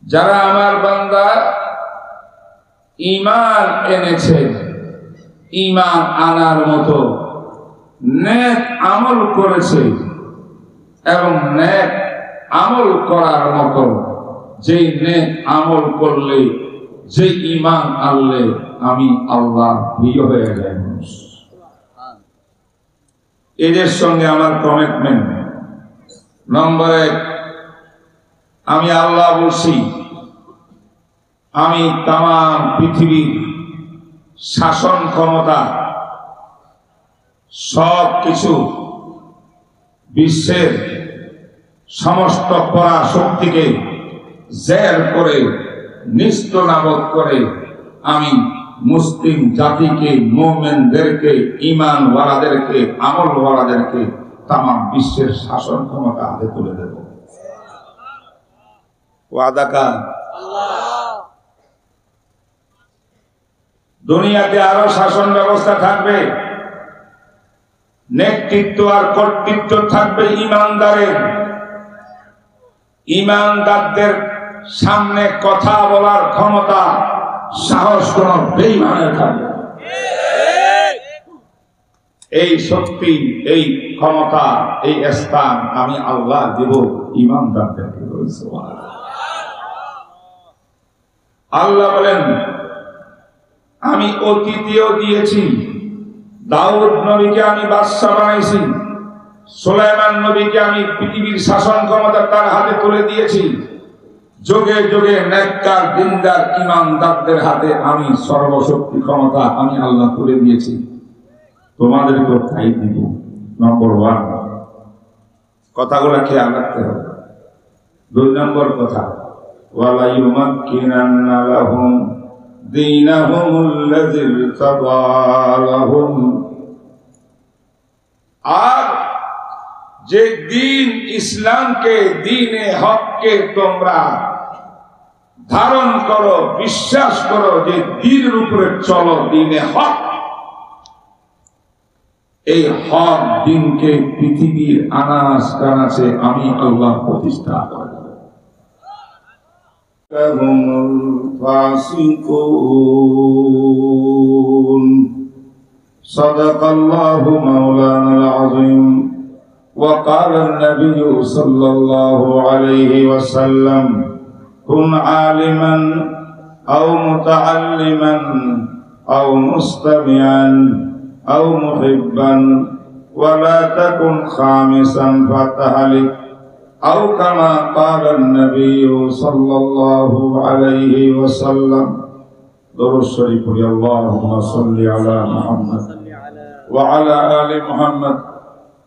যারা আমার বান্দা ঈমান এনেছে, ঈমান আনার মতো নেক আমল করেছে এবং নেক আমল করার মতো যে নেক আমল করলে, যে ঈমান আনলে আমি আল্লাহ প্রিয় হয়ে যাই। এদের সঙ্গে আমার কমিটমেন্ট নম্বর 1, আমি আল্লাহ বলছি আমি তামাম পৃথিবীর শাসন ক্ষমতা সব কিছু বিশ্বের সমস্ত পরাশক্তিকে জের করে নিস্তনাবদ করে আমি মুসলিম জাতিকে, মুমিনদেরকে, ঈমানওয়ালাদেরকে, আমলওয়ালাদেরকে তামাম বিশ্বের শাসন ক্ষমতা হাতে তুলে দেব। ওয়াদা কার? দুনিয়াতে আরো শাসন ব্যবস্থা থাকবে, নেতৃত্ব আর কর্তৃত্ব থাকবে ঈমানদারের। ঈমানদারদের সামনে কথা বলার ক্ষমতা, সাহস কোন বেঈমানের থাকবে। এই শক্তি, এই ক্ষমতা, এই স্থান আমি আল্লাহ দেব ঈমানদারদেরকে। আল্লাহ বলেন আমি অতীতেও দিয়েছি, দাউদ নবীকে আমি বাদশা বানাইছি, সুলাইমান নবীকে আমি পৃথিবীর শাসন ক্ষমতা তার হাতে তুলে দিয়েছি, যুগে যুগে নেককার দিনদার ঈমানদারদের হাতে আমি সর্বশক্তি ক্ষমতা আমি আল্লাহ তুলে দিয়েছি, তোমাদেরকেও তাই দিব। নম্বর 1, কথাগুলো খেয়াল রাখতে হবে। 2 নম্বর কথা, ওয়ালা ইউমাক্কিনান্না লাহুম দীনাহুমুল্লাযী ইরতাদা লাহুম, আর যে দিন ইসলামকে, দ্বীনে হককে তোমরা ধারণ করো, বিশ্বাস করো, যে দ্বীনের উপরে চলো, দ্বীনে হক, এই হক দ্বীনকে পৃথিবীর আনাস কানাসে আমি আল্লাহ প্রতিষ্ঠা করব। সাদাকাল্লাহু মাওলানাল আযীম। وقال النبي صلى الله عليه وسلم كن عالما أو متعلما أو مستمعا أو محبا ولا تكن خامسا فتهلك أو كما قال النبي صلى الله عليه وسلم. درود شريف اللهم صل على محمد وعلى آل محمد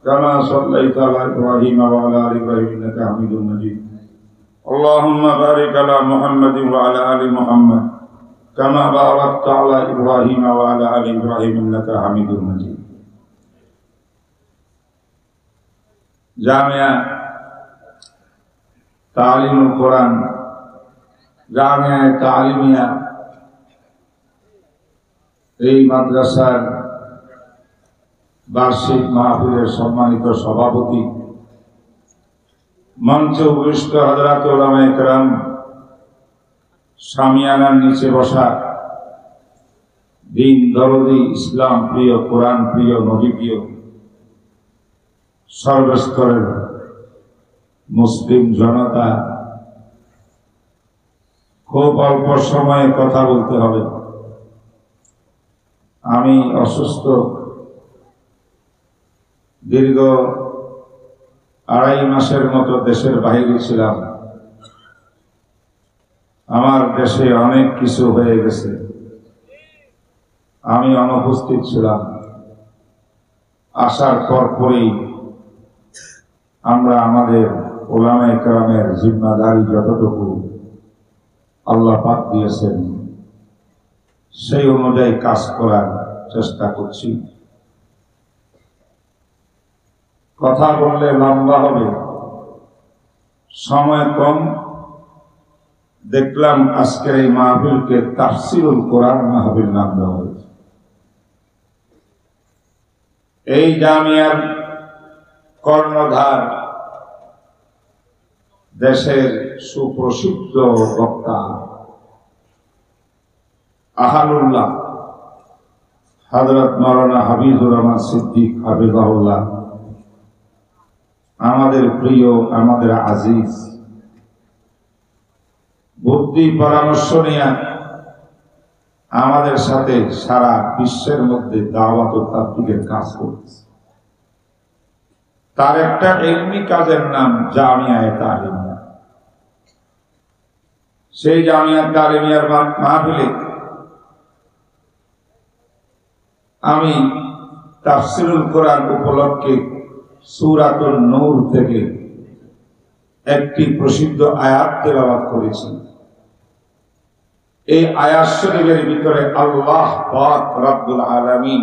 كما صليت على إبراهيم وعلى آل إبراهيم إنك حميد مجيد. اللهم بارك على محمد وعلى آل محمد كما باركت على إبراهيم وعلى آل إبراهيم إنك حميد مجيد. জামিয়া তালিমুল কোরআন, জামিয়া তালিমিয়া, এই মাদ্রাসার বার্ষিক মাহফিলের সম্মানিত সভাপতি, মঞ্চে উপবিষ্ট হযরত উলামায়ে কেরাম, সামিয়ানার নিচে বসা দিন দরদি, ইসলাম প্রিয়, কোরআন প্রিয়, নবী প্রিয় সর্বস্তরের মুসলিম জনতা, খুব অল্প সময়ে কথা বলতে হবে। আমি অসুস্থ, দীর্ঘ 2.5 মাসের মতো দেশের বাইরে ছিলাম। আমার দেশে অনেক কিছু হয়ে গেছে, আমি অনুপস্থিত ছিলাম। আসার পরই আমরা আমাদের উলামায়ে কেরামের জিম্মাদারি যতটুকু আল্লাহ পাক দিয়েছেন সেই অনুযায়ী কাজ করার চেষ্টা করছি। কথা বললে লম্বা হবে, সময় কম। দেখলাম আজকের এই মাহফিলকে তাফসীরুল কোরআন মাহফিল নাম দেওয়া হয়েছে। এই জামিয়ার কর্ণধার দেশের সুপ্রসিদ্ধ বক্তা আহালুল্লাহ হযরত মাওলানা হাবিবুর রহমান সিদ্দিক হাফিজাহুল্লাহ, আমাদের প্রিয়, আমাদের আজিজ, বুদ্ধি পরামর্শ নিয়ে আমাদের সাথে সারা বিশ্বের মধ্যে দাওয়াত ও তাবলীগের কাজ করছে। তার একটা ইলমি কাজের নাম জামিয়ায়ে তালিমিয়া। সেই জামিয়ায়ে তালিমিয়ার মাহফিলে আমি তাফসীরুল কোরআন উপলক্ষে সূরাতুন নূর থেকে একটি প্রসিদ্ধ আয়াত তেলাওয়াত করেছি। এই আয়াত শরীফের ভিতরে আল্লাহ পাক রব্বুল আলামিন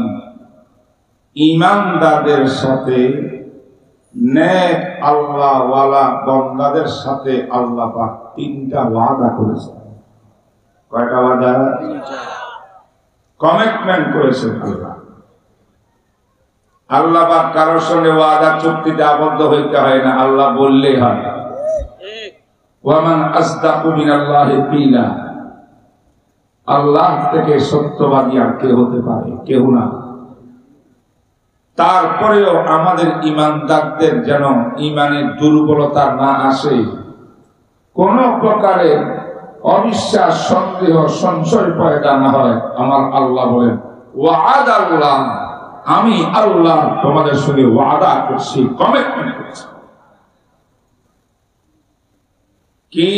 ঈমানদারদের সাথে, নেক আল্লাহ ওয়ালা বান্দাদের সাথে আল্লাহ পাক তিনটা ওয়াদা করেছেন। কয়টা ওয়াদা? কমিটমেন্ট করেছেন আল্লাহ। আল্লাহ পাক কারোর সঙ্গে ওয়াদা চুক্তিতে আবদ্ধ হইতে হয় না, আল্লাহ বললেই হয়। ওয়ামান আসদাকু মিনাল্লাহি কিলা, আল্লাহ থেকে সত্যবাদী আর কে হতে পারে? কেউ না। তারপরেও আমাদের ঈমানদারদের যেন ঈমানের দুর্বলতা না আসে, কোন প্রকারের অবিশ্বাস, সন্দেহ, সংশয় পয়দা না হয়। আমার আল্লাহ বলেন ওয়াদাল্লাহ, আমি আল্লাহ তোমাদের সঙ্গে ওয়াদা করছি, কমিটমেন্ট করছি। কি,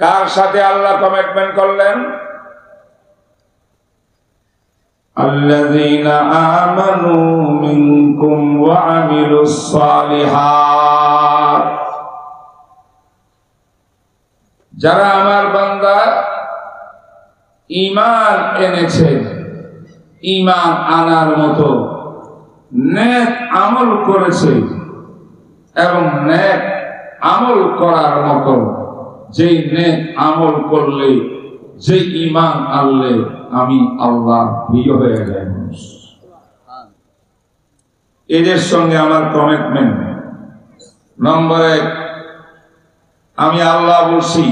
কার সাথে আল্লাহ কমিটমেন্ট করলেন? আল্লাযীনা আমানু মিনকুম ওয়া আমিলুস সালিহাত, যারা আমার বান্দা ঈমান এনেছে, ঈমান আনার মতো নেক আমল করেছে, এবং নেক আমল করার মতো, যে নেক আমল করলে, যে ঈমান আনলে আমি আল্লাহ প্রিয় হয়ে যাই। এদের সঙ্গে আমার কমিটমেন্ট। নম্বর 1, আমি আল্লাহ বলছি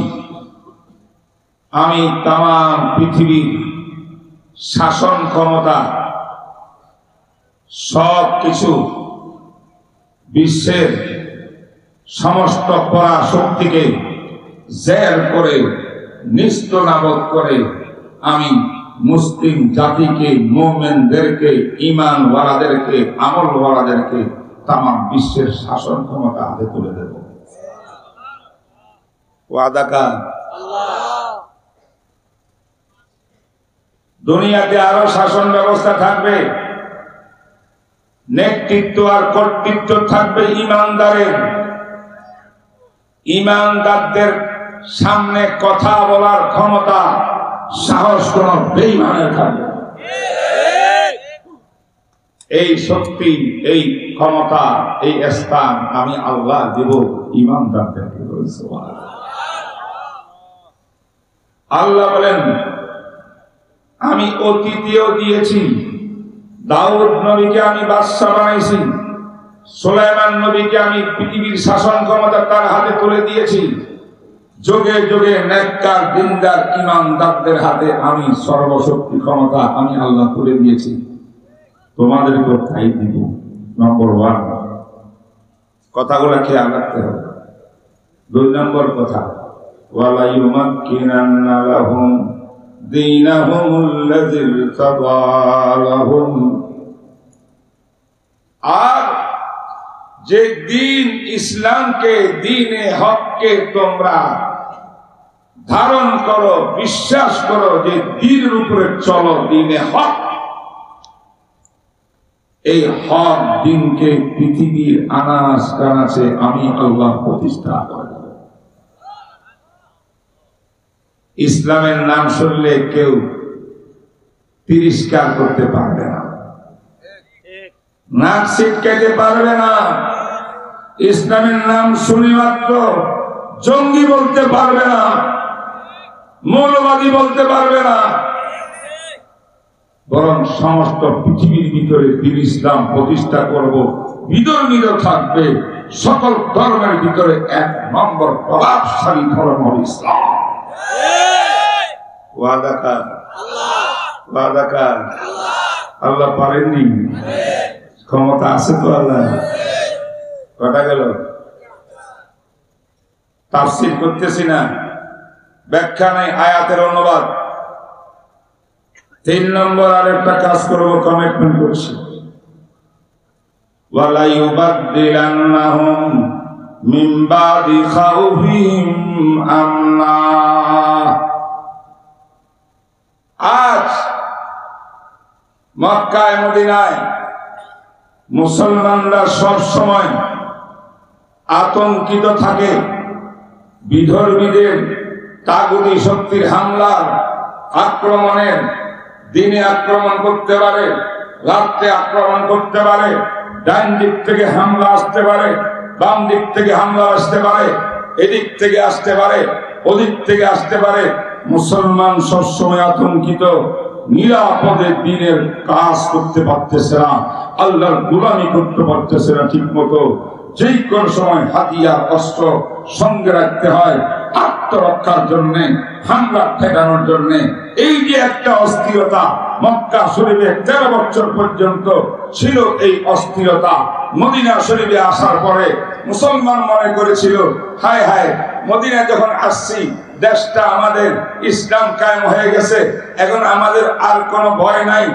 আমি তামাম পৃথিবীর শাসন ক্ষমতা, সব কিছু, বিশ্বের সমস্ত পরাশক্তিকে জের করে, নিস্তনাবদ করে আমি মুসলিম জাতিকে, মুমিনদেরকে, ঈমানওয়ালাদেরকে, আমলওয়ালাদেরকে তামাম বিশ্বের শাসন ক্ষমতা হাতে তুলে দেব। ওয়াদা কার? আল্লাহ। দুনিয়াতে আরো শাসন ব্যবস্থা থাকবে, নেতৃত্ব আর কর্তৃত্ব থাকবে ঈমানদারের। ঈমানদারদের সামনে কথা বলার ক্ষমতা, সাহস কোন বেঈমানের থাকবে। এই শক্তি, এই ক্ষমতা, এই স্থান আমি আল্লাহ দেব ঈমানদারদেরকে। আল্লাহ বলেন আমি অতীতেও দিয়েছি, দাউদ নবীকে আমি বাদশা বানাইছি, সুলাইমান নবীকে আমি পৃথিবীর শাসন ক্ষমতা তার হাতে তুলে দিয়েছি, যুগে যুগে নেককার দিনদার ঈমানদারদের হাতে আমি সর্বশক্তি ক্ষমতা আমি আল্লাহ তুলে দিয়েছি, তোমাদেরকে তাই দিব। নম্বর 1, কথাগুলো খেয়াল রাখতে হবে। 2 নম্বর কথা, ওয়ালা ইউমাক্কিনান্না লাহুম দীনাহুমুল্লাযী ইরতাদা লাহুম, আর যে দিন ইসলামকে, দ্বীনে হককে তোমরা ধারণ করো, বিশ্বাস করো, যে দ্বীনের উপরে চলো, দ্বীনে হক, এই হক দ্বীনকে পৃথিবীর আনাস কানাসে আমি আল্লাহ প্রতিষ্ঠা করব। ইসলামের নাম শুনলে কেউ তিরস্কার করতে পারবে না, নাক ছিটকাইতে পারবে না। ইসলামের নাম শুনি মাত্র জঙ্গি বলতে পারবে না, মৌলবাদী বলতে পারবে না, বরং সমস্ত পৃথিবীর ভিতরে দিন ইসলাম প্রতিষ্ঠা করব, বিধর্মীরা থাকবে, সকল ধর্মের ভিতরে 1 নম্বর প্রভাবশালী ধর্ম হল ইসলাম। ওয়াদা কার? ওয়াদা কার? আল্লাহ পারেননি? ক্ষমতা আছে তো আল্লাহ। কটা গেল? তাফসীর করতেছি না, ব্যাখ্যা নাই, আয়াতের অনুবাদ। 3 নম্বর আরেকটা কাজ করব, কমিটমেন্ট করছি। ওয়ালা ইউবাদদিলান্নাহুম মিন বাদি খাউফিহিম আমনা। আজ মক্কায় মদিনায় মুসলমানরা সব সময় আতঙ্কিত থাকে বিধর্মীদের তাগুতি শক্তির হামলার, আক্রমণের। দিনে আক্রমণ করতে পারে, রাত্রে আক্রমণ করতে পারে, ডান দিক থেকে হামলা আসতে পারে, বাম দিক থেকে হামলা আসতে পারে, এদিক থেকে আসতে পারে, ওদিক থেকে আসতে পারে। মুসলমান সবসময় আতঙ্কিত, নিরাপদে দিনের কাজ করতে পারতেছে না, আল্লাহর গোলামি করতে পারতেছে না ঠিক মতো। যেই কোন সময় হাতিয়ার অস্ত্র সঙ্গে রাখতে হয় আত্মরক্ষার জন্য, হামলা ঠেকানোর জন্য। এই যে একটা অস্থিরতা মক্কা শরীফে 13 বছর পর্যন্ত ছিল, এই অস্থিরতা মদিনা শরীফে আসার পরে মুসলমান মনে করেছিল, হায় হায়, মদিনা যখন আসছি দেশটা আমাদের ইসলাম কায়েম হয়ে গেছে, এখন আমাদের আর কোনো ভয় নাই,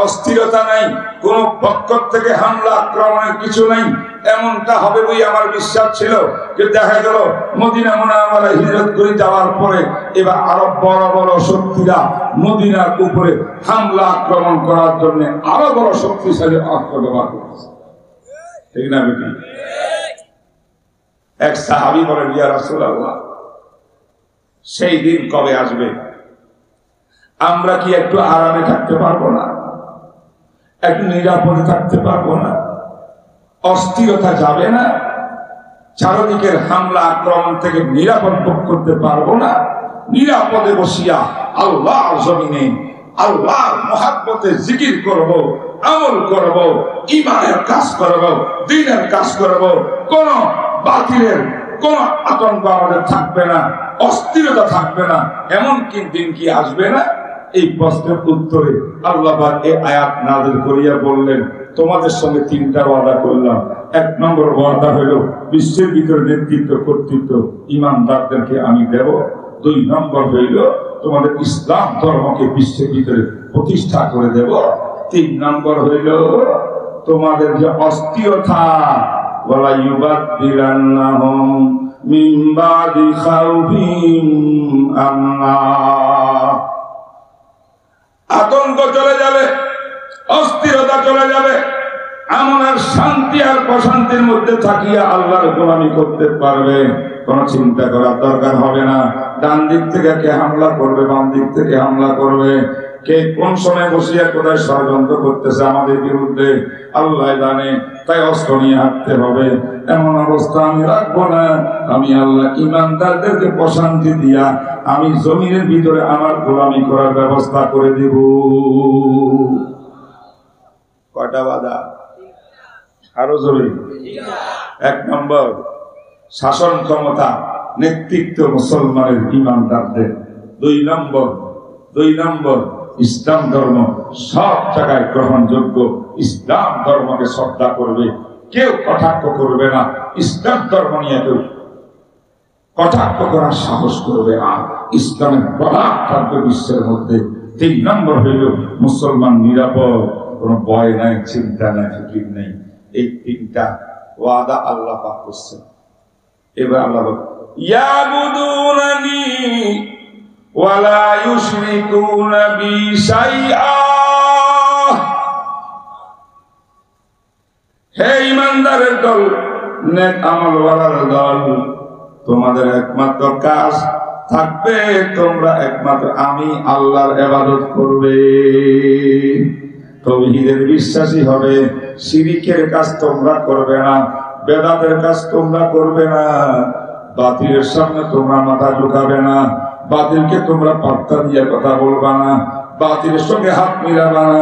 অস্থিরতা নাই, কোন পক্ষ থেকে হামলা আক্রমণের কিছু নাই। এমনটা হবে বই আমার বিশ্বাস ছিল। কিন্তু দেখা গেল মদিনা মুনাওয়ারায় হিজরত করে যাওয়ার পরে এবার আরো বড় বড় শক্তিরা মদিনার উপরে হামলা আক্রমণ করার জন্য আরো বড় শক্তিশালী অস্ত্র ব্যবহার করছে। ঠিক না বেটি? এক সাহাবী বলেন, ইয়া রাসূলুল্লাহ, সেই দিন কবে আসবে? আমরা কি একটু আরামে থাকতে পারবো না? একটু নিরাপদে থাকতে পারবো না? অস্থিরতা যাবে না? চারদিকের হামলা আক্রমণ থেকে নিরাপদ ভোগ করতে পারবো না? নিরাপদে বসিয়া আল্লাহর জমিনে আল্লাহর মহব্বতে জিকির করব, আমল করব, ঈমানের কাজ করব, দ্বীনের কাজ করব। কোন বাতিলের কোন আতঙ্ক আমাদের থাকবে না, অস্থিরতা থাকবে না। এমন কি দিন কি আসবে না? এই প্রশ্নের উত্তরে আল্লাহ পাক এই আয়াত নাযিল করিয়া বললেন, তোমাদের সঙ্গে 3টা ওয়াদা করলাম। 1 নম্বর ওয়াদা হলো বিশ্বের ভিতরে নেতৃত্ব কর্তৃত্ব ইমানদারদেরকে আমি দেব। 2 নম্বর হইল তোমাদের ইসলাম ধর্মকে বিশ্বের ভিতরে প্রতিষ্ঠা করে দেব। 3 নম্বর হইল তোমাদের যে অস্থিরতা, ওয়ালা ইউবাদদিলান্নাহুম মিন বাদি খাউফিহিম আমনা, আতঙ্ক চলে যাবে, অস্থিরতা চলে যাবে। এমন আর শান্তি আর প্রশান্তির মধ্যে থাকিয়া আল্লাহর গোলামি করতে পারবে। কোন চিন্তা করার দরকার হবে না। ডান দিক থেকে কে হামলা করবে, বাম দিক থেকে হামলা করবে, কে কোন সময় বসিয়া কোথায় ষড়যন্ত্র করতেছে আমাদের বিরুদ্ধে আল্লাহ জানে। তাই অস্ত্র নিয়ে হাঁটতে হবে। এমন অবস্থা আমি রাখবো না। আমি আল্লাহ ইমানদারদেরকে প্রশান্তি দিয়া আমি জমিনের ভিতরে আমার গোলামি করার ব্যবস্থা করে দিব। কয়টা বাধা? আরো জরুরি। 1 নম্বর শাসন ক্ষমতা, নেতৃত্ব মুসলমানের ইমানদারদের। 2 নম্বর ইসলাম ধর্ম সব জায়গায় গ্রহণযোগ্য। ইসলাম ধর্মকে শ্রদ্ধা করবে, কেউ কটাক্ষ করবে না। ইসলাম ধর্ম নিয়ে কেউ কটাক্ষ করার সাহস করবে না। ইসলামের প্রভাব থাকবে বিশ্বের মধ্যে। 3 নম্বর হইল মুসলমান নিরাপদ, কোনো ভয় নাই, চিন্তা নাই, ফিকির নেই। এই 3টা ওয়াদা আল্লাহ পাক করছেন। এবার আল্লাহ ইয়াবুদুনানি ওয়ালা ইউশরিকুনা বি শাইআ। হে ঈমানদারের দল, নেক আমলওয়ালার দল, তোমাদের একমাত্র কাজ থাকবে তোমরা একমাত্র আমি আল্লাহর ইবাদত করবে, তাওহীদের বিশ্বাসী হবে। শিরকের কাজ তোমরা করবে না, বেদাতের কাজ তোমরা করবে না, বাতিলের সামনে তোমরা মাথা ঝুঁকাবে না, বাতিলকে তোমরা পাত্তা দিয়ে কথা বলবা না, বাতিলের সঙ্গে হাত মিলাবা না।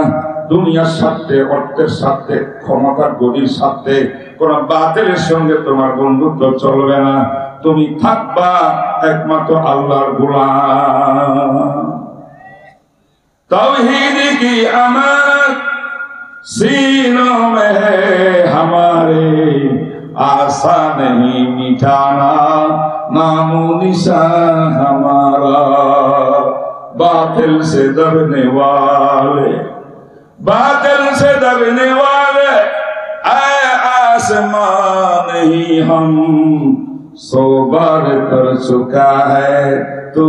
দুনিয়ার স্বার্থে, অর্থের স্বার্থে, ক্ষমতার গদির স্বার্থে কোন বাতিলের সঙ্গে তোমার বন্ধুত্ব চলবে না। তুমি থাকবা একমাত্র আল্লাহর গোলাম। तौहीद की अमानत सीनों में है हमारे, आशा नहीं मिटाना नामो निशान हमारा। बातिल से दबने वाले, बातिल से दबने वाले ऐ आसमान ही हम, 100 बार कर चुका है तू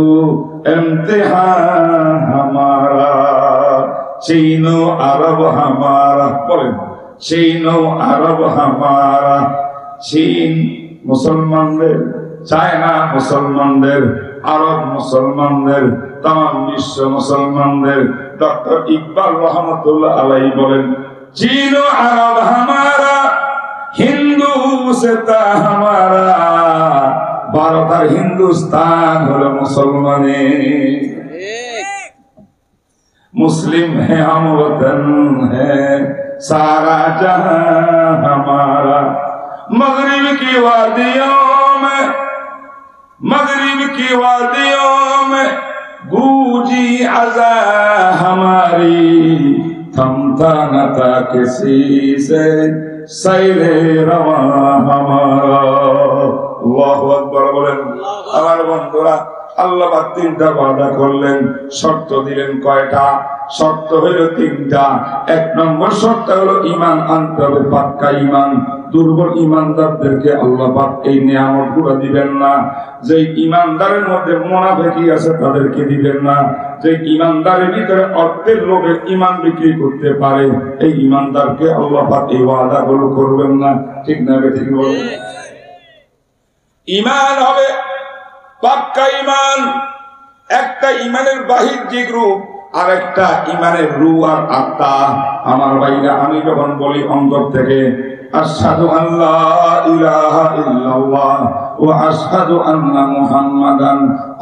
इम्तिहान हमारा। चीनो अरब हमारा, बोलें चीनो अरब हमारा। चीन मुसलमानদের, চায়না মুসলমানদের, আরব মুসলমানদের, तमाम বিশ্ব মুসলমানদের। ডক্টর ইকবাল রহমতুল্লাহ আলাইহি বলেন, चीनो अरब हमारा, हिंदुस्ता हमारा। भारत और हिंदुस्तान हलो मुसलमाने, मुस्लिम है हम, वतन है सारा जहां हमारा। मगरिब की वादियों में, मगरिब की वादियों में गूंजी अज़ा हमारी, थमता न था किसी से सैरे रवा हमारा। আল্লাহু আকবার বলেন। আমার বন্ধুরা, আল্লাহ পাক 3টা ওয়াদা করলেন, শর্ত দিলেন কয়টা? শর্ত হলো 3টা। 1 নম্বর শর্ত হলো ঈমান আনতে হবে, পাক্কা ঈমান। দুর্বল ঈমানদারদেরকে আল্লাহ পাক এই নিয়ামতগুলো দিবেন না। যে ঈমানদারের মধ্যে মুনাফিকি আছে তাদেরকে দিবেন না। যে ঈমানদারের ভিতরে অর্থের লোভে ঈমান বিক্রি করতে পারে, এই ঈমানদারকে আল্লাহ পাক এই ওয়াদাগুলো করবেন না। ঠিক না ঠিক বলেন? ঈমান হবে পাক্কা ঈমান। একটা ঈমানের বাহ্যিক রূপ, আর একটা ঈমানের রূহ আর আত্মা। আমার ভাইরা, আমি যখন বলি অন্তর থেকে আশহাদু আল্লা ইলাহা ইল্লাল্লাহ ওয়া আশহাদু আন্না মুহাম্মাদান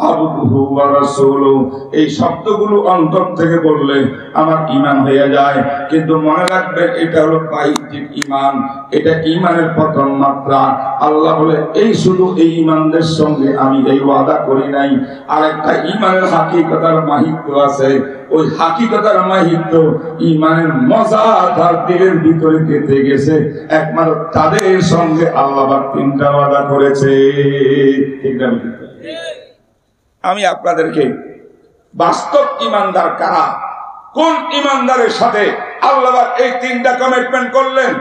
আবদুহু ওয়া রাসূলুহু, এই শব্দগুলো অন্তর থেকে বললে আমার ঈমান হয়ে যায়। কিন্তু মনে রাখবেন, এটা হলো বাহ্যিক ঈমান, এটা ঈমানের প্রথম মাত্রা। আল্লাহ বলে, এই শুধু এই ঈমানদের সঙ্গে আমি এই ওয়াদা করি নাই, আরেকটা ঈমানের হাকিকতার মাহিত্য আছে। ওই হাকিকতার মাহিত্য ঈমানের মজা তার দিলের ভিতরে গেঁথে গেছে। একমাত্র তাদের সঙ্গে আল্লাহ পাক 3টা ওয়াদা করেছে। ঠিক না? আমি আপনাদেরকে বাস্তব ঈমানদার কারা, কোন ঈমানদারের সাথে আল্লাহ পাক এই 3টা কমিটমেন্ট করলেন।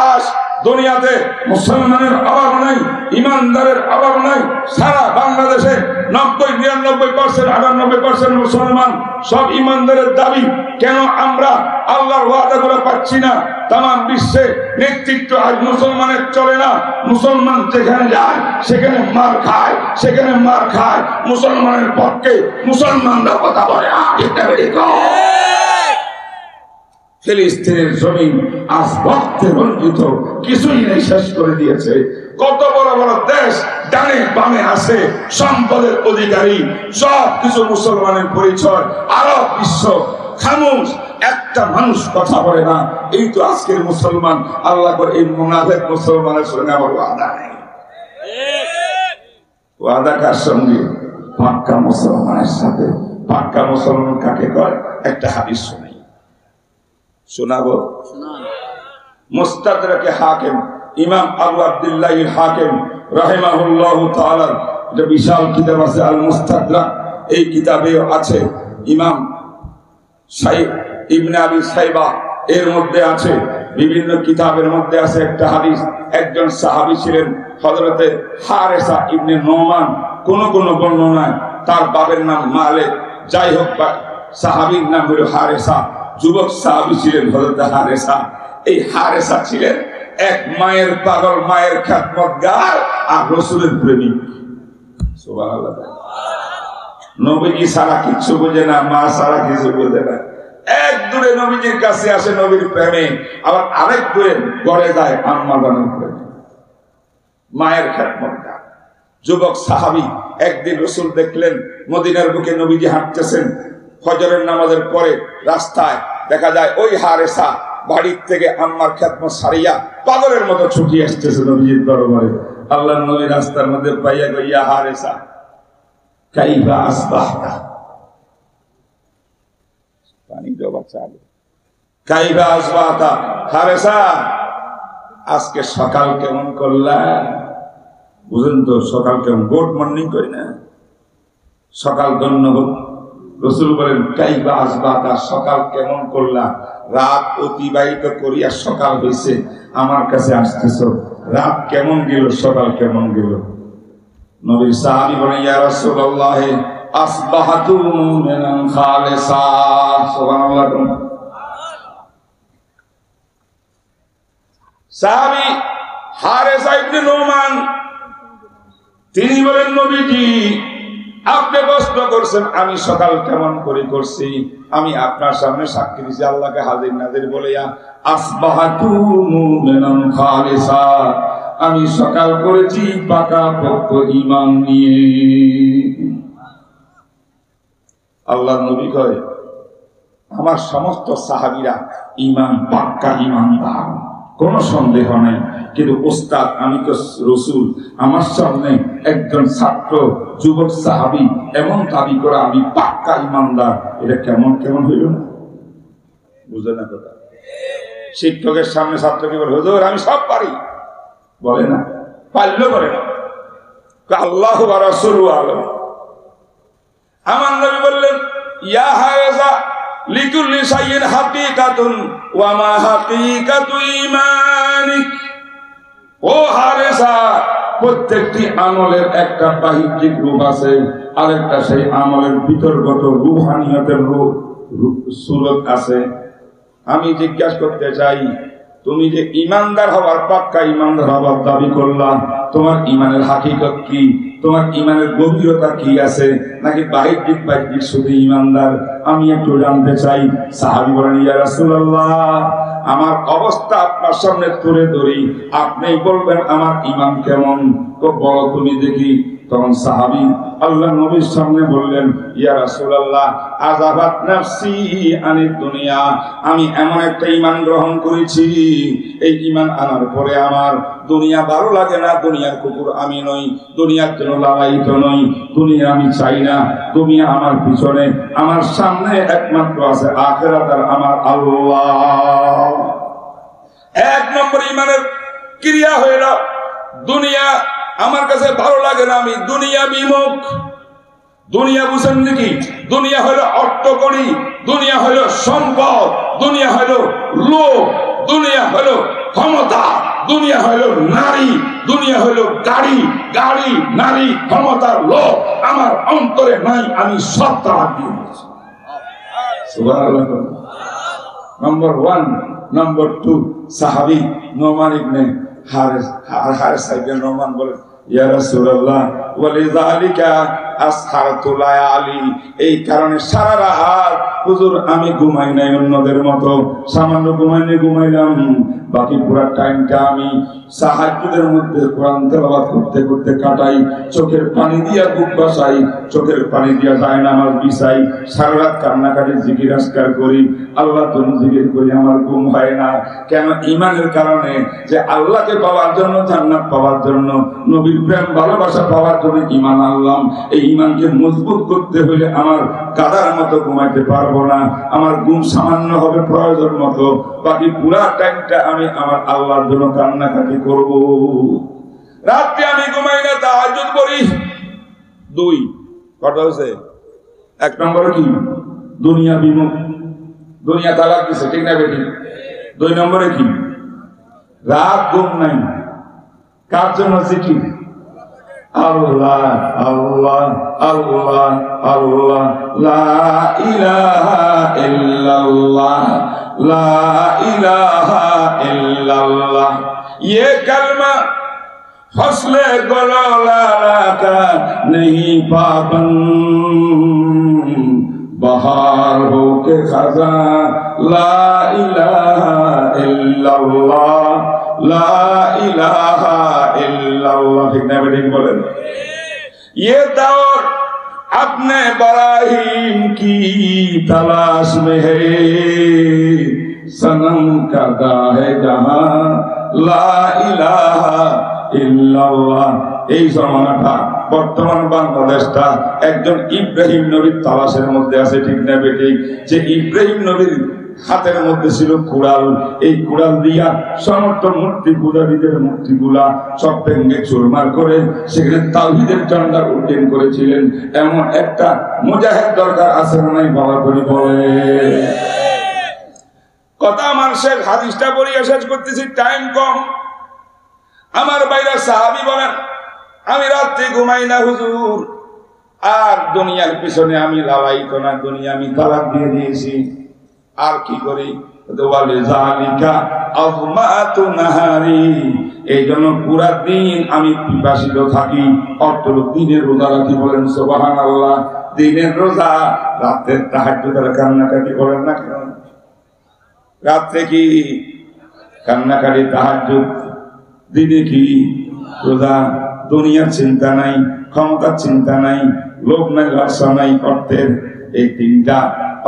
আজ দুনিয়াতে মুসলমানের অভাব নাই, ঈমানদারের অভাব নাই। সারা বাংলাদেশে 90-99% 98% মুসলমান, সব ঈমানদারের দাবি। কেন আমরা আল্লাহর ওয়াদাগুলো পাচ্ছি না? তামাম বিশ্বে নেতৃত্ব আজ মুসলমানের চলে না। মুসলমান যেখানে যায় সেখানে মার খায়, সেখানে মার খায়। মুসলমানের পক্ষে মুসলমানরা কথা বলে। ফিলিস্তিনের জমিন আজ রক্তে রঞ্জিত, কিছুই নেই, শেষ করে দিয়েছে। কত বড় বড় দেশ ডানে বামে আছে, সম্পদের অধিকারী, সব কিছু মুসলমানের পরিচয়। আরব বিশ্ব খামোশ, একটা মানুষ কথা বলে না। এই তো আজকের মুসলমান। আল্লাহ করে এই মুনাফিক মুসলমানের সঙ্গে আমার ওয়াদা নেই। ওয়াদা কার সঙ্গে? পাক্কা মুসলমানের সাথে। পাক্কা মুসলমান কাকে কয়? একটা হাদিস শোনাই, শোনাবো। মুস্তাদরাকে হাকিম, ইমাম আবু আব্দুল্লাহ হাকিম রাহিমাহুল্লাহু তাআলা, এটা বিশাল কিতাব আছে আল মুস্তাদরাক। এই কিতাবে আছে ইমাম সাইদ ইবনে আবি সাইবা, এর মধ্যে আছে বিভিন্ন কিতাবের মধ্যে আছে একটা হাদিস। একজন সাহাবী ছিলেন হযরতে হারেসা ইবনে নোমান। কোন কোন বর্ণনায় তার বাবার নাম মালিক। যাই হোক, সাহাবীর নাম হলো হারেসা। যুবক সাহাবী ছিলেন হযরতে হারেসা। এই হারেসা ছিলেন এক মায়ের পাগল, মায়ের খ্যাতমতগার আর রাসূলের প্রেমিক। সুবহানাল্লাহ। নবীজি সারা কিছু বোঝে না, মা সারা কিছু বোঝে না। এক দূরে নবীজির কাছে আসে নবীর প্রেমে, আবার আরেক দূরে গড়ে যায় আম্মা জানের প্রেমে, মায়ের খ্যাতমতগার। যুবক সাহাবী একদিন রাসূল দেখলেন মদিনার বুকে নবীজি হাঁটতেছেন, ফজরের নামাজের পরে রাস্তায় দেখা যায় ওই হারেসা বাড়ির থেকে আম্মার খেদমত সারিয়া পাগলের মতো ছুটি আসতেছে নবীজির দরবারে। আল্লাহর নবী রাস্তার মধ্যে পাইয়া গইয়া হারেসা কাইফা আসবাহতা, পানি দেওয়া চালু, কাইফা আসবাহতা, হারেসা আজকে সকাল কেমন করলা? বুঝেন তো সকাল কেমন, গুড মর্নিং করি না, সকাল ধন্যবাদ। রাসূল বলেন কাইফা আসবাহতা, সকাল কেমন করলা? রাত অতিবাহিত করিয়া সকাল হইছে, আমার কাছে আসতেছো, রাত কেমন গেল, সকাল কেমন গেল? নবীর সাহাবী বলেন ইয়া রাসূলুল্লাহ আসবাহাতু মুমিনান খালিসা, সুবহানাল্লাহ। সাহাবী হারেসা ইবনে নুমান তিনি বলেন নবীজি আপনি প্রশ্ন করছেন আমি সকাল কেমন করে করছি, আমি আপনার সামনে সাক্ষী দিছি, আল্লাহকে হাজির নাজির বলিয়া আসবাহাতু মুমিনান খালিসা, আমি সকাল করেছি পাকা পক্ক ঈমান নিয়ে। আল্লাহর নবী কয় আমার সমস্ত সাহাবীরা ঈমান পাক্কা ঈমানদার, কোনো সন্দেহ নাই। কিন্তু ওস্তাদ আমি তো রাসূল, আমার সামনে একজন ছাত্র যুবক সাহাবী এমন দাবি করে আমি পাক্কা ঈমানদার, এটা কেমন কেমন হইল না? বুঝে না কথা? শিক্ষকের সামনে ছাত্রকে বলে হুজুর আমি সব পারি, বলে না, পারলেও বলে না, আল্লাহু ওয়া রাসূলুহু আলাম। আমার নবী বললেন ইয়া হায়জা লিকুল্লি শাইইন হাকিকাতুন ওয়া মা হাকিকাতু ঈমানিক, ও হারেসা প্রত্যেকটি আমলের একটা বাহ্যিক রূপ আছে, আরেকটা সেই আমলের ভিতরগত রূহানিয়তের সুরত আছে। আমি জিজ্ঞাসা করতে চাই তুমি যে ঈমানদার হওয়ার পাক্কা ঈমানদার হওয়ার দাবি করলা, তোমার ঈমানের হাকিকত কি? তোমার ঈমানের গভীরতা কি আছে? নাকি বাহ্যিক বাহ্যিক শুধু ঈমানদার? আমি একটু জানতে চাই। সাহাবী বলেন ইয়া রাসূলুল্লাহ আমার অবস্থা আপনার সামনে তুলে ধরি, আপনিই বলবেন আমার ঈমান কেমন, তো বলো তুমি দেখি। তখন সাহাবী আল্লাহ নবীর সামনে বললেন ইয়া রাসূলুল্লাহ আযাবাত নাফসি আনিদ দুনিয়া, আমি এমন একটা ঈমান গ্রহণ করেছি, এই ঈমান আনার পরে আমার দুনিয়া ভালো লাগে না, দুনিয়ার কুকুর আমি নই, দুনিয়ার জন্য লালায়িত নই, দুনিয়া আমি চাই না, দুনিয়া আমার পিছনে, আমার সামনে একমাত্র আছে আখিরাত আর আমার আল্লাহ। এক নম্বর ঈমানের ক্রিয়া হইল দুনিয়া আমার কাছে ভালো লাগে না, আমি দুনিয়া বিমুখ। দুনিয়া বুঝেন নাকি? দুনিয়া হলো অর্থকড়ি, দুনিয়া হলো সম্পদ, দুনিয়া হলো লোভ, দুনিয়া হলো ক্ষমতা, দুনিয়া হলো নারী, দুনিয়া হলো গাড়ি, গাড়ি নারী ক্ষমতার লোভ আমার অন্তরে নাই, আমি সব তালাক দিয়ে দিয়েছি। সুবহানাল্লাহ। নম্বর 1, নম্বর 2 সাহাবী নোমান ইবনে হারিস ইবনে নোমান বলেন ইয়া রাসূলুল্লাহ ওয়ালিযালিকা আসহারতু লায়ালি, এই কারণে সারা রাত হুজুর আমি ঘুমাই নাই অন্যদের মতো, সামান্য ঘুমাইলাম, বাকি পুরো টাইমটা আমি সাহাজ্জুদের মধ্যে কোরআন তেলাওয়াত করতে করতে কাটাই, চোখের পানি দিয়া বুক বাসাই, চোখের পানি দিয়া যায় নামাজ বিছাই, সারা রাত কান্নাকাটি জিকির আজকার করি, আল্লাহ তুমি জিকির করি, আমার ঘুম হয় না। কেন? ঈমানের কারণে, যে আল্লাহকে পাওয়ার জন্য, জান্নাত পাওয়ার জন্য, নবীর প্রেম ভালোবাসা পাওয়ার জন্য ঈমান আনলাম। এই ঈমানকে মজবুত করতে হলে আমার গাধার মতো ঘুমাইতে পারবো না, আমার ঘুম সামান্য হবে প্রয়োজন মতো, বাকি পুরা টাইমটা আমি আমার আল্লাহর জন্য কান্নাকাটি করব। রাত্রে আমি ঘুমাই না, তাহাজ্জুদ করি। 2 কথা হয়েছে। 1 নম্বরে কি? দুনিয়া বিমুখ, দুনিয়া তালাক দিছে, ঠিক না বেটি? 2 নম্বরে কি? রাত ঘুম নাই, কার জন্য জিকির? আল্লাহ আল্লাহ আল্লাহ আল্লাহ, লা ইলাহা ইল্লাল্লাহ, লা ইলাহা ইল্লাল্লাহ। ये कलमा फसले गलोला का नहीं पाबंद, बहार हो के खजा, ला इलाहा इल्लल्लाह, ला इलाहा इल्लल्लाह। ठीक ना बेटी बोलें? ये दौर अपने इब्राहिम की तलाश में है सनम का है जहां ला इलाहा इल्लाल्लाह। এই জমানাটা বর্তমান বাংলাদেশটা একজন ইব্রাহিম নবীর তালাশের মধ্যে আছে, ঠিক না বেঠিক? যে ইব্রাহিম নবীর হাতের মধ্যে ছিল কুড়াল, এই কুড়াল দিয়া সমস্ত মূর্তি পূজারীদের মূর্তিগুলা সব ভেঙে চুরমার করে সেখানে তাওহীদের ঝান্ডা উড্ডীন করেছিলেন। এমন একটা মুজাহিদ দরকার আছে না নাই? বাবা করে বলে কথা আমার শেষ হাদিসটা পড়িয়ে শেষ করতেছি, টাইম কম। আমার বাইরা সাহাবী বলেন, আমি রাত্রে ঘুমাই না হুজুর, আর দুনিয়ার পিছনে আমি লালাইতো না, দুনিয়া আমি তালাক দিয়ে দিয়েছি, আর কি করি? এই জন্য পুরা দিন আমি পিপাসিত থাকি, অর্থ দিনের রোজা রাখি। বলেন সুবহানাল্লাহ। দিনের রোজা, রাতের তাহাজ্জুদের কান্নাকাটি করেন না কেন? রাত্রে কি কান্নাকাটি তাহাজ্জুদ, দিনে কি রোজা। দুনিয়ার চিন্তা নাই, ক্ষমতার চিন্তা নাই, লোভ নাই, লালসা নাই, অর্থের। এই তিনটা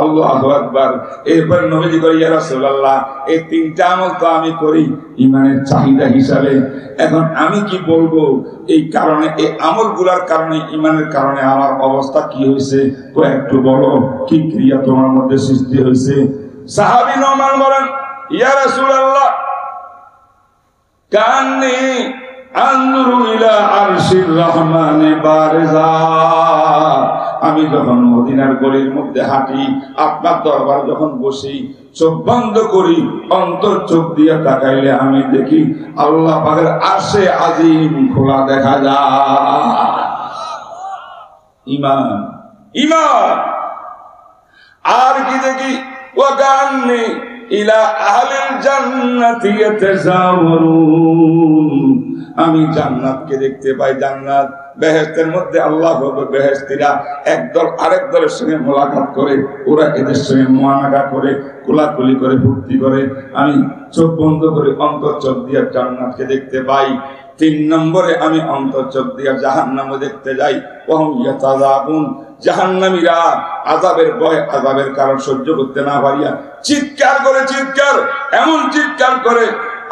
আল্লাহু আকবার। এরপর নবীজি কই, ইয়া রাসূলুল্লাহ, এই তিনটা আমল তো আমি করি ইমানের চাহিদা হিসাবে। এখন আমি কি বলবো এই কারণে, এই আমলগুলোর কারণে, ইমানের কারণে আমার অবস্থা কি হয়েছে? তো একটু বলো, কি ক্রিয়া তোমার মধ্যে সৃষ্টি হয়েছে? সাহাবী নোমান বলেন, ইয়া রাসূলুল্লাহ, কান্নি আনজুরু ইলা আরশির রহমানে বারিজা। আমি যখন মদিনার গলির মধ্যে হাঁটি, আপনার দরবার যখন বসি, চোখ বন্ধ করি, অন্তর চোখ দিয়ে তাকাইলে আমি দেখি আল্লাহ পাকের আরশে আজিম খোলা দেখা যায়। ঈমান, ঈমান। আর কি দেখি? ওয়া কান্নি ইলা আহলিল জান্নাতি ইয়াতাযাওয়ারুন। আমি জান্নাতকে দেখতে পাই, জান্নাত বেহেশতের মধ্যে আল্লাহ বেহেশতিরা একদল আরেক দলের সঙ্গে মোলাকাত করে, ওরা এদের সঙ্গে মুআনাকা করে, কোলাকুলি করে, ফুর্তি করে। আমি চোখ বন্ধ করে অন্তর চোখ দিয়ে জান্নাতকে দেখতে পাই। 3 নম্বরে আমি অন্তর চোখ দিয়ে জাহান্নামও দেখতে যাই। ওয়াহুম ইয়াতাযাবুন। জাহান্নামীরা আযাবের ভয়, আযাবের কারণ সহ্য করতে না পারিয়া চিৎকার করে, চিৎকার, এমন চিৎকার করে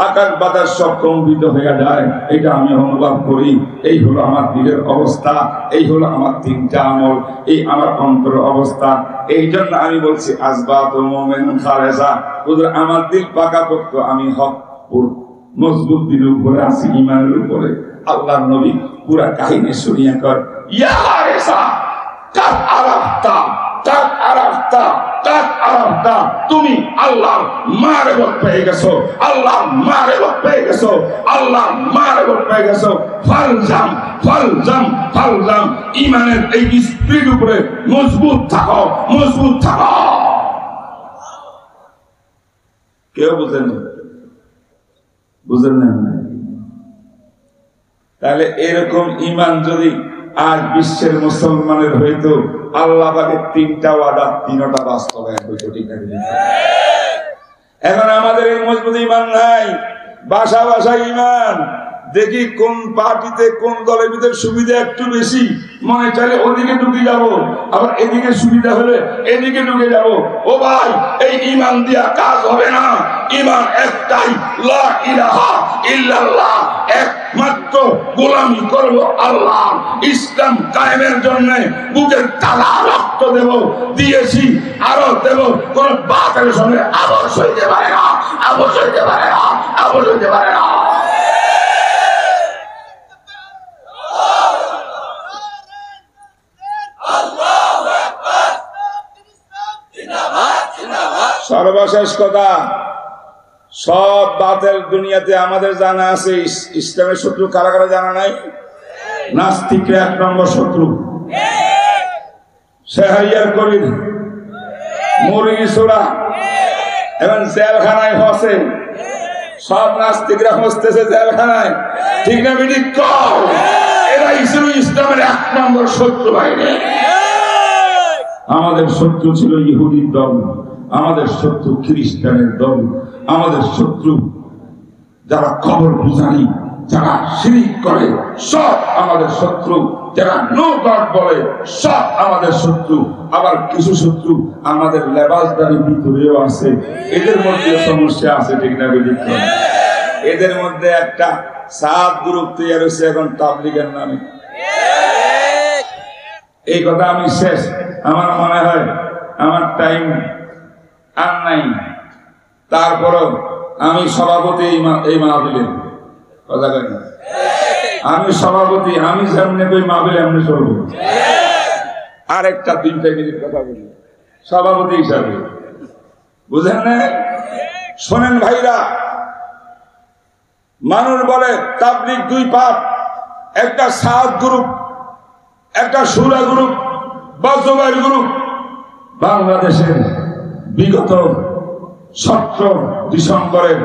আকাশ বাতাস সব কম্পিত হয়ে যায়। এটা আমি অনুভব করি। এই হলো আমার দিলের অবস্থা, এই হলো আমার 3টা আমল, এই আমার অন্তর অবস্থা। এই জন্য আমি বলছি আসবাতুল মুমিন খালেসা। হুজুর, আমার দিল পাকাপোক্ত, আমি হক মজবুত দিলের উপরে আছি, ঈমানের উপরে। আল্লাহর নবী পুরা কাহিনী শুনিয়া কর, ইয়া হারেসা কাদ আরাফতা, কাদ আরাফতা, কাদ আরাফতা। তুমি আল্লাহর মারিফত পেয়ে গেছো, আল্লাহর মারিফত পেয়ে গেছো, আল্লাহর মারিফত পেয়ে গেছো। ফালজাম, ফালজাম, ফালজাম। ঈমানের এই স্পিরিট উপরে মজবুত থাকো, মজবুত থাকো। কেউ বুঝেন না? বুঝেন না? তাহলে এরকম ঈমান যদি আজ বিশ্বের মুসলমানের হইতো, আল্লাহ পাকের 3টা ওয়াদা 3টা বাস্তবায়ন হইতো, ঠিক আছে? এখন আমাদের এই মজবুত ঈমান নাই, বাসা বাসা ঈমান। দেখি কোন পার্টিতে, কোন দলের ভিতরে সুবিধা একটু বেশি, মনে চাইলে ওদিকে ঢুকে যাব, আবার এদিকে সুবিধা হলে এদিকে ঢুকে যাব। ও ভাই, এই ঈমান দিয়া কাজ হবে না। ঈমান একটাই, লা ইলাহা ইল্লাল্লাহ। একমাত্র গোলামি করব আল্লাহ। ইসলাম কায়েমের জন্য বুকের তাজা রক্ত দেব, দিয়েছি, আরো দেব। কোন বাতের সঙ্গে আবশ হইতে পারে না, আবশ হইতে পারে না, আবশ হইতে পারে না। সর্বশেষ কথা, সব বাতিল দুনিয়াতে আমাদের জানা আছে। ইসলামের শত্রু কারা কারা জানা নাই? নাস্তিকরা 1 নম্বর শত্রু। সেহারিয়ার করিম, মুরগি ছোড়া, এবং জেলখানায় ফসে। সব নাস্তিকরা ফসতেছে জেলখানায়, ঠিক না বিটি? এরা ইসলামের 1 নম্বর শত্রু। বাইরে আমাদের শত্রু ছিল ইহুদির দল, আমাদের শত্রু খ্রিস্টানের দল, আমাদের শত্রু যারা খবর বুঝানি, যারা শিরিক করে সব আমাদের শত্রু, যারা নো গড বলে সব আমাদের শত্রু। আবার কিছু শত্রু আমাদের লেবাসদারির ভিতরেও আছে, এদের মধ্যে সমস্যা আছে, ঠিক না বেঠিক? এদের মধ্যে একটা সাত গ্রুপ তৈরি হয়েছে এখন তাবলীগের নামে। এই কথা আমি শেষ, আমার মনে হয় আমার টাইম আর নাই। তারপরও আমি সভাপতি এই মাহফিলের কথা কই না, আমি সভাপতি, আমি সামনে কই মাহফিলে এমনি চলবো। আর একটা 2 মিনিট কথা বলি সভাপতি হিসাবে, বুঝেন না? শোনেন ভাইরা, মানুষ বলে তাবলীগ 2 পার্ট, একটা সাত গ্রুপ, একটা সুরা গ্রুপ বা জুবাইর গ্রুপ। বাংলাদেশের বিগত 17 ডিসেম্বরের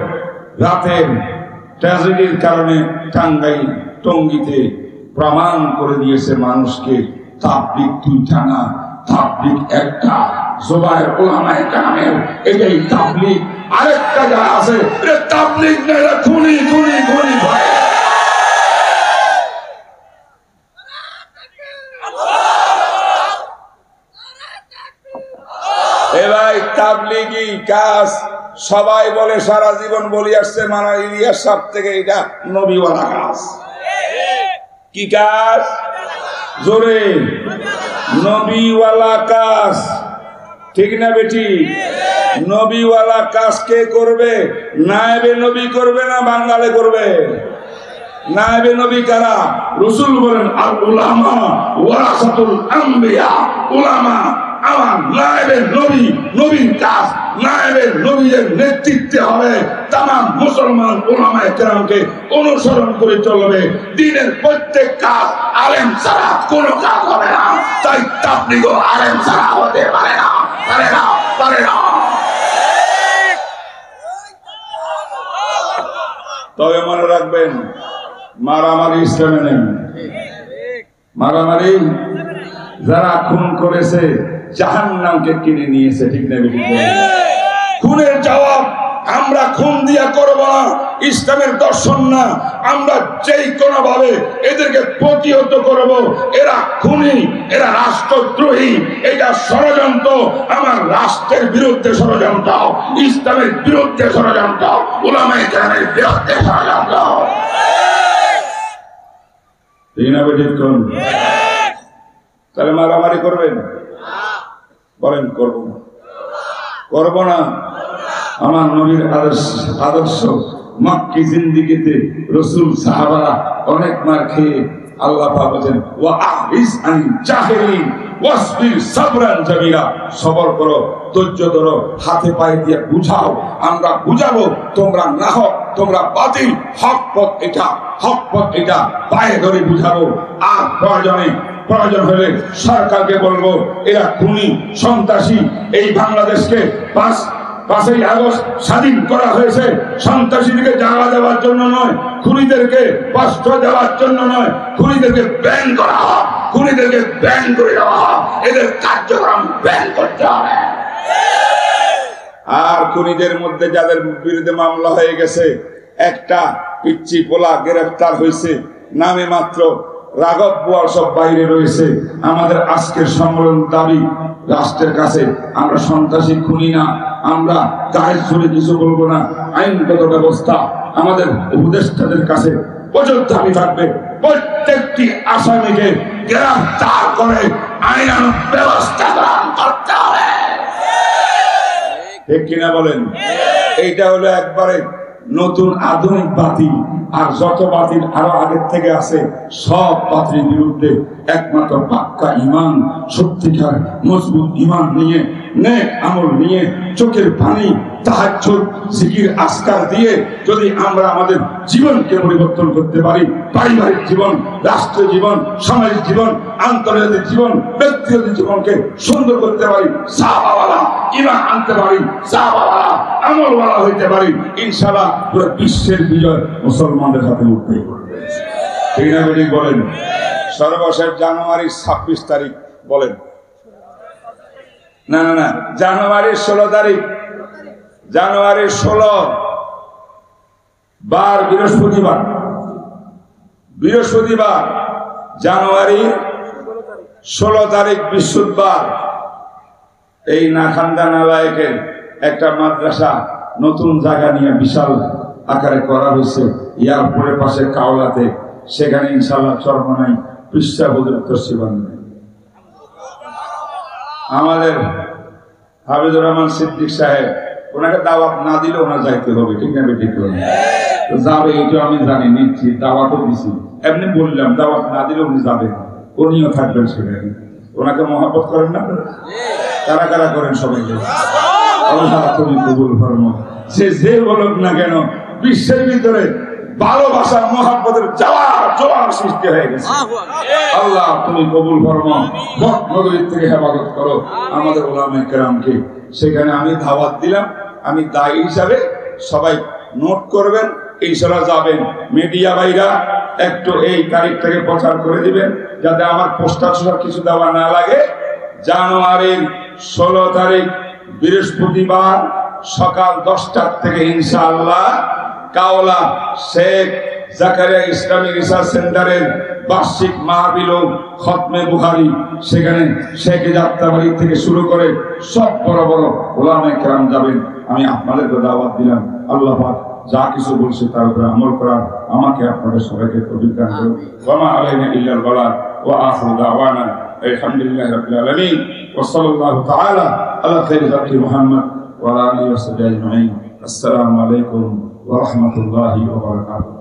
রাতের ট্র্যাজেডির কারণে টাঙ্গাইল টঙ্গীতে প্রমাণ করে দিয়েছে মানুষকে তাবলীগ 2টা না, তাবলীগ একটা। জুবাইর উলামায়ে কেরামের এটাই তাবলীগ। আরেকটা যারা আছে এটা তাবলীগ না, এটা খুনি খুনি খুনি ভাই। এ ভাই তাবলীগী কাজ সবাই বলে, সারা জীবন বলি আসছে মানা ইলিয়াস সাহেব থেকে, এটা নবীওয়ালা কাজ। কি কাজ? জোরে, নবীওয়ালা কাজ, ঠিক না বেটি? নবীওয়ালা কাজ কে করবে? নায়েবে নবী করবে না বাঙালি করবে? নায়েবে নবী কারা? রাসূল বলেন আল উলামা ওয়ারাসাতুল আম্বিয়া। উলামা আমার নায়েবে নবী, নবীর কাজ নায়েবে নবীর নেতৃত্বে হবে। তামাম মুসলমান উলামায়ে কেরামকে অনুসরণ করে চলবে। দ্বীনের প্রত্যেক কাজ আলেম ছাড়া কোনো কাজ হবে না। তাই তাবলীগও আলেম ছাড়া হতে পারে না, পারে না, পারে না। তবে মনে রাখবেন, মারামারি ইসলামে নেই। মারামারি যারা খুন করেছে জাহান্নামকে কিনে নিয়েছে, ঠিক না বেঠিক? খুনের জবাব আমরা খুন দিয়া করব না, ইসলামের দর্শন না। আমরা যেই কোনো ভাবে এদেরকে প্রতিহত করব। এরা খুনি, এরা রাষ্ট্রদ্রোহী, এটা ষড়যন্ত্র। আমার রাষ্ট্রের বিরুদ্ধে ষড়যন্ত্র, ইসলামের বিরুদ্ধে ষড়যন্ত্র, উলামায়ে কেরামের বিরুদ্ধে ষড়যন্ত্র। ঠিক না বেঠিক? তাহলে মারামারি করবেন? বলেন করব না, করব না। আমার নবীর আদর্শ মক্কি জিন্দেগিতে রাসূল সাহাবারা অনেক মার খেয়ে আল্লাহ পাক বলেন ওয়া আহরিস আন জাহিলিন ওয়াসবির সাবরান জামিলা। সবর করো, ধৈর্য ধরো, হাতে পায়ে দিয়ে বুঝাও। আমরা বুঝাবো, তোমরা না হক, তোমরা বাতিল, হক পথ এটা, হক পথ এটা, পায়ে ধরে বুঝাবো। আর প্রয়োজন হলে সরকারকে বলবো এরা খুনি, সন্ত্রাসী। এই বাংলাদেশকে 5ই আগস্ট স্বাধীন করা হয়েছে সন্ত্রাসীদেরকে জায়গা দেওয়ার জন্য নয়, খুনিদেরকে কষ্ট দেওয়ার জন্য নয়। খুনিদেরকে ব্যান করা হয়, খুনিদেরকে ব্যান করে দেওয়া হয়, এদের কার্যক্রম ব্যান করতে হবে। আর খুনিদের মধ্যে যাদের বিরুদ্ধে মামলা হয়ে গেছে, একটা পিচ্চি পোলা গ্রেফতার হয়েছে, নামে মাত্র রাঘব বোয়াল সব বাইরে রয়েছে। আমাদের আজকের সম্মেলন দাবি রাষ্ট্রের কাছে, আমরা সন্ত্রাসী খুনি না, আমরা গায়ে ছুড়ে কিছু বলবো না। আইনগত ব্যবস্থা আমাদের উপদেষ্টাদের কাছে প্রচুর দাবি থাকবে। প্রত্যেকটি আসামিকে গ্রেফতার করে আইনানুগ ব্যবস্থা গ্রহণ করতে হবে, ঠিক কিনা বলেন? এইটা হলো একবারে নতুন আধুনিক বাতিল। আর যত বাতিল আরো আগের থেকে আছে, সব বাতিলের বিরুদ্ধে একমাত্র পাক্কা ঈমান, সত্যিকার মজবুত ঈমান নিয়ে, নেক আমল নিয়ে, চোখের পানি, তাহাজ্জুদ, জিকির, আজকার দিয়ে যদি আমরা আমাদের জীবনকে পরিবর্তন করতে পারি, পারিবারিক জীবন, রাষ্ট্রীয় জীবন, সামাজিক জীবন, আন্তর্জাতিক জীবন, ব্যক্তিগত জীবনকে সুন্দর করতে পারি, সাহাবাওয়ালা ঈমান আনতে পারি, সাহাবাওয়ালা আমলওয়ালা হইতে পারি, ইনশাআল্লাহ পুরো বিশ্বের বিজয় মুসলমানদের হাতে উঠবে। ঠিক না বেঠিক বলেন? সর্বশেষ জানুয়ারির 26 তারিখ বলেন, না না না, জানুয়ারির 16 তারিখ, জানুয়ারির 16 বার বৃহস্পতিবার, বৃহস্পতিবার জানুয়ারি 16 তারিখ বৃহস্পতিবার এই নাখান্দা নালায়েকের একটা মাদ্রাসা নতুন জায়গা নিয়ে বিশাল আকারে করা হয়েছে এয়ারপোর্টের পাশে কাওলাতে। সেখানে ইনশাআল্লাহ চরমনাই পৃষ্ঠা বুজুর্গ শিবানন্দে আমাদের হাবিবুর রহমান সিদ্দিক সাহেব, ওনাকে দাওয়াত না দিলে ওনার যাইতে হবে, ঠিক না? ঠিক যাবে, এটা আমি জানি, নিচ্ছি, দাওয়াতও দিছি, এমনি বললাম দাওয়াত না দিলে উনি যাবেন, উনিও থাকবেন সেখানে। ওনাকে মহব্বত করেন না? কারা কারা করেন? সবাইকে আল্লাহ তুমি কবুল ফরমাও। যে বলুক না কেন, বিশ্বের ভিতরে ভালোবাসা মহব্বতের জোয়ার সৃষ্টি হয়ে গেছে। আল্লাহ তুমি কবুল ফরমাও, বদনগরী থেকে হেফাজত করো আমাদের উলামায়ে কেরামকে। সেখানে আমি দাওয়াত দিলাম, আমি দায়ী হিসাবে, সবাই নোট করবেন, ইনশাআল্লাহ যাবেন। মিডিয়া ভাইরা একটু এই তারিখটাকে প্রচার করে দিবেন, যাতে আমার পোস্টার কিছু দেওয়া না লাগে। জানুয়ারির 16 তারিখ বৃহস্পতিবার সকাল 10টার থেকে ইনশাআল্লাহ কাওলা শেখ জাকারিয়া ইসলামিক রিসার্চ সেন্টারের বার্ষিক মাহফিল ও খতমে বুখারী, সেখানে শেখ যাত্রাবাড়ি থেকে শুরু করে সব বড় বড় উলামায়ে কেরাম যাবেন। আমি আপনাদেরকে দাওয়াত দিলাম। আল্লাহ পাক যা কিছু বলছে তার উপরে আমল করার আমাকে আপনাদের সবাইকে তৌফিক দান করুন। ওয়া মা আলাইনা ইল্লাল বালাগ ওয়া আখিরু দাওয়ানা আলহামদুলিল্লাহি রাব্বিল আলামিন ওয়া সাল্লাল্লাহু তাআলা আলা খাইরি খালকি মুহাম্মদ ওয়া আলা আলিহি ওয়া সাহবিহি আজমাইন। আসসালামু আলাইকুম ওয়া রাহমাতুল্লাহি ওয়া বারাকাতুহু।